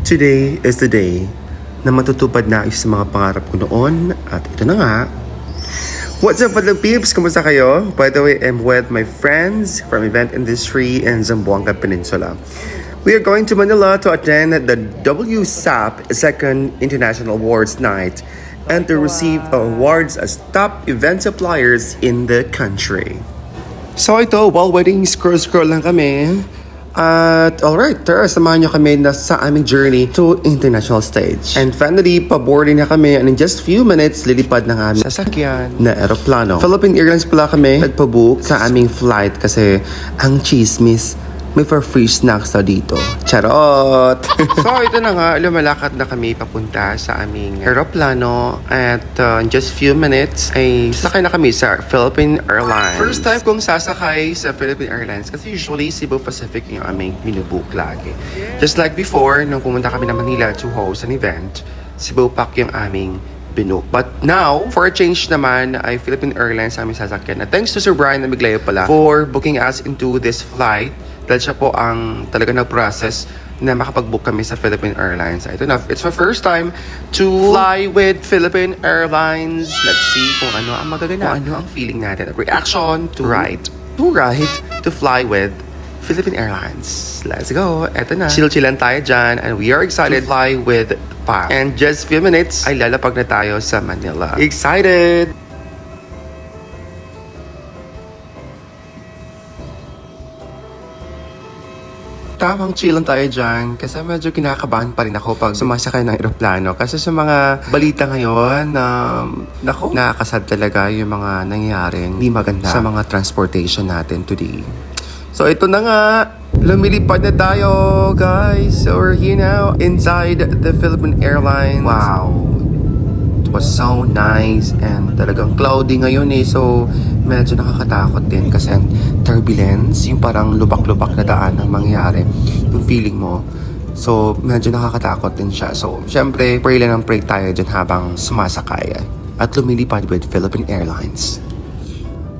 Today is the day na matutupad na isa sa mga pangarap ko noon at ito na nga. What's up mga peeps? Kumusta kayo? By the way, I'm with my friends from event industry in Zamboanga Peninsula. We are going to Manila to attend the WSAP Second International Awards Night and to receive awards as top event suppliers in the country. So ito, while waiting, scroll lang kami. At alright, tara, samahan nyo kami na sa aming journey to international stage. And finally, paboarding na kami and in just few minutes, lilipad na nga sasakyan na eroplano. Philippine Airlines pala kami nagpabook sa aming flight kasi ang chismis, may for free snacks na dito. Charot! So ito na nga, lumalakad na kami papunta sa aming eroplano at in just few minutes ay sasakay na kami sa Philippine Airlines. First time kong sasakay sa Philippine Airlines kasi usually Cebu Pacific yung aming binubook lagi. Just like before, nung pumunta kami na Manila to host an event, Cebu Pac yung aming binook. But now, for a change naman, ay Philippine Airlines aming sasakyan. At thanks to Sir Brian Namiglayo pala for booking us into this flight. Dahil siya po ang talaga nag-process na makapag-book kami sa Philippine Airlines. Ito na, it's my first time to fly with Philippine Airlines. Let's see kung ano ang magaganda. Kung ano ang feeling natin. Reaction to ride. To fly with Philippine Airlines. Let's go. Ito na. Chill-chillan tayo dyan. And we are excited to fly with PAC. And just few minutes, ay lalapag na tayo sa Manila. Excited! Tamang chill lang tayo dyan kasi medyo kinakabahan pa rin ako pag sumasakay ng aeroplano kasi sa mga balita ngayon nakakasad talaga yung mga nangyayaring hindi maganda sa mga transportation natin today. So ito na nga, lumilipad na tayo guys. So we're here now inside the Philippine Airlines. Wow, it was so nice and talagang cloudy ngayon so medyo nakakatakot din kasi ang turbulence, yung parang lubak-lubak na daan ang mangyayari, yung feeling mo. So, medyo nakakatakot din siya. So, syempre, pray lang ng pray tayo dyan habang sumasakay at lumilipad with Philippine Airlines.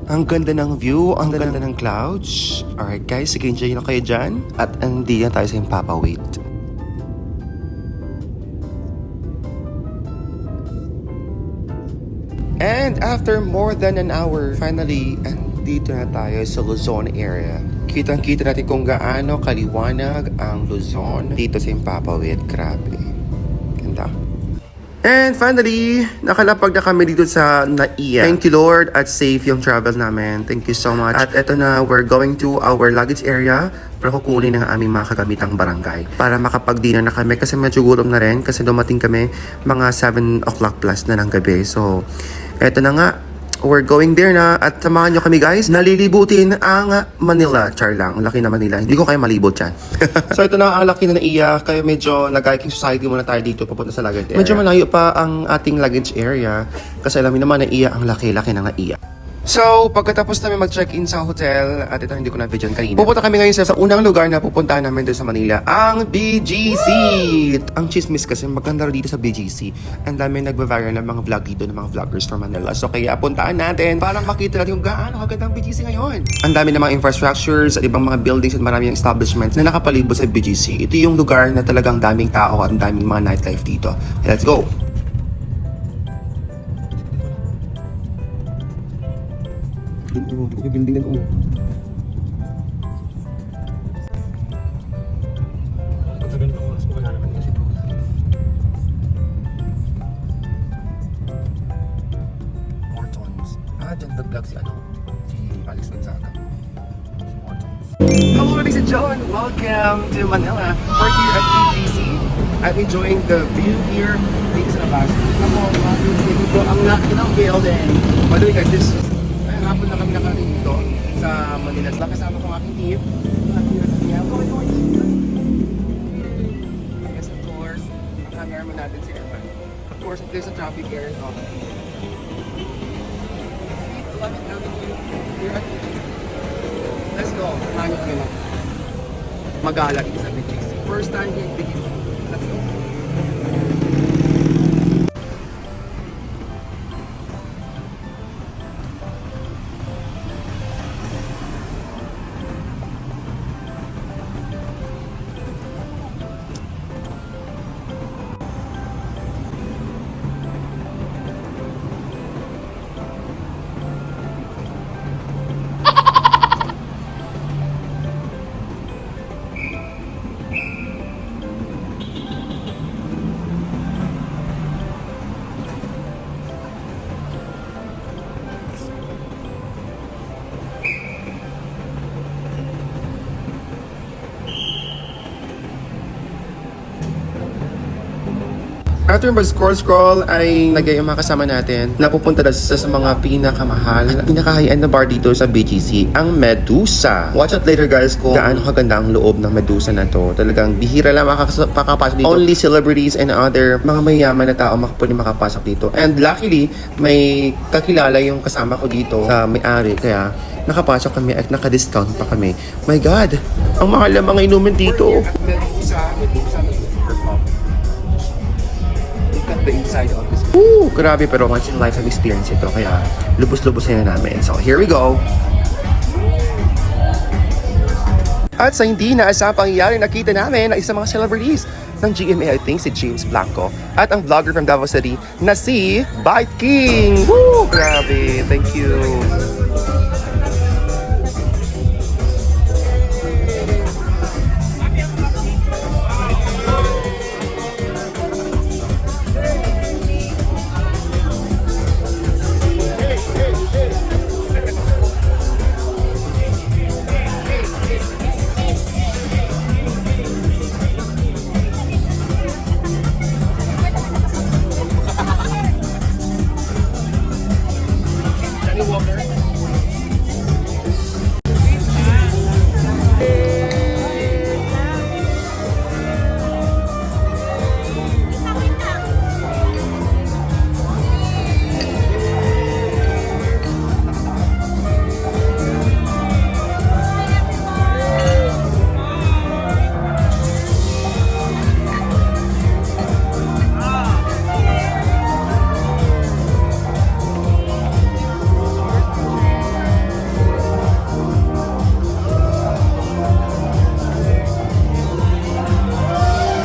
Ang ganda ng view, ang ganda ng clouds. Alright guys, sige, enjoy na kayo dyan. At hindi na tayo sa impapawait. And after more than an hour, finally, andito na tayo sa Luzon area. Kitang-kita natin kung gaano kaliwanag ang Luzon dito sa Impapawid. Grabe. Ganda. And finally, nakalapag na kami dito sa NAIA. Thank you Lord at safe yung travel namin. Thank you so much. At eto na, we're going to our luggage area para kukunin ang aming mga kagamitang barangay para makapag-dinner na kami kasi medyo gutom na rin kasi dumating kami mga 7 o'clock plus na ng gabi. So, eto na nga, we're going there na at samahan nyo kami guys. Nalilibutin ang Manila. Char lang, laki na Manila. Hindi ko kaya malibot yan. So ito na ang laki na NAIA. Kaya medyo nag-hiking society muna tayo dito papunta sa luggage area. Medyo malayo pa ang ating luggage area kasi alam naman NAIA ang laki-laki ng NAIA. So, pagkatapos namin mag-check-in sa hotel, at ito hindi ko na-video kanina, pupunta kami ngayon sa unang lugar na pupuntahan namin doon sa Manila, ang BGC! Ang chismis kasi maganda dito sa BGC. Ang dami nagbaviral ng mga vlog dito ng mga vloggers from Manila. So, kaya puntaan natin para makita natin kung gaano kaganda ang BGC ngayon. Ang dami ng mga infrastructures at ibang mga buildings at maraming establishments na nakapalibot sa BGC. Ito yung lugar na talagang daming tao at daming mga nightlife dito. Let's go! Yung building na ito. Sa ganito oras po wala naman kasi ito. Mortons. Dyan nag-vlog si Alex Gonzaga. Si Mortons. Hello ladies and gentlemen! Welcome to Manila. We're here at BGC. I'm enjoying the view here. Dito sa labas. Ito ang laki ng building. By the way guys, this hapon na kami nakarating dito sa Manila. Kasama ko ang aking team. Yes, of course. Ang cameraman natin si Evan. Of course, if there's a traffic here, no. Let's go. Samahan kami na mag-aala dito sa BGC. First time here in BGC. Let's go. After mag-scroll ay nagay yung mga kasama natin na pupunta na sa mga pinakamahal at pinaka-high-end na bar dito sa BGC, ang Medusa. Watch out later guys kung gaano kaganda ang loob ng Medusa na to. Talagang bihira lang makakapasok dito. Only celebrities and other mga mayaman na tao pwede makapasok dito. And luckily, may kakilala yung kasama ko dito sa may-ari. Kaya nakapasok kami at naka-discount pa kami. My God! Ang mahal ng mga inumin dito. The inside of this. Ooh, grabe, pero once in lifetime experience ito, kaya lubos-lubos na namin. So here we go. At sa hindi naasang pangyayari, nakita namin na isang mga celebrities ng GMA, I think si James Blanco, at ang vlogger from Davao City na si Bite King. Woo! Grabe, thank you.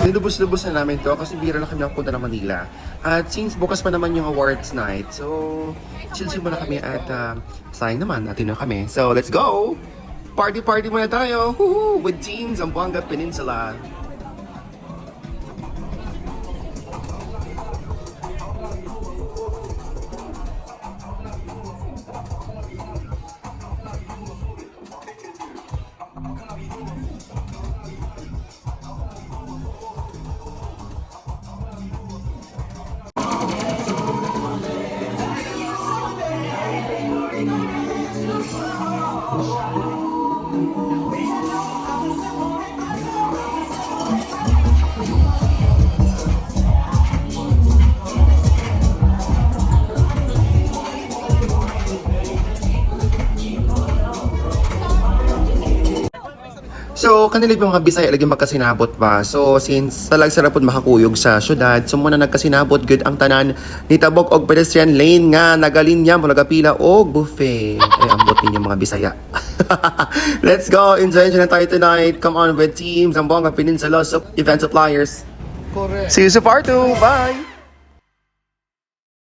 Nilubos-lubos na namin to kasi bira na kami nakapunta ng Manila. At since bukas pa naman yung awards night, so chill-chill muna kami at sayang naman natin na kami. So let's go! Party-party muna tayo! Woohoo! With Team Zamboanga Peninsula. So, kanila yung mga Bisaya lagi magkasinabot ba? So, since talag sarapod makakuyog sa syudad, so muna nagkasinabot good ang tanan ni Tabok og pedestrian lane nga nagalinya mo nagapila og buffet. Ay, ambot ninyo mga Bisaya. Let's go! Enjoy na tayo tonight. Come on with Team Zamboanga Peninsula Event Suppliers. Correct. See you sa part 2. Bye!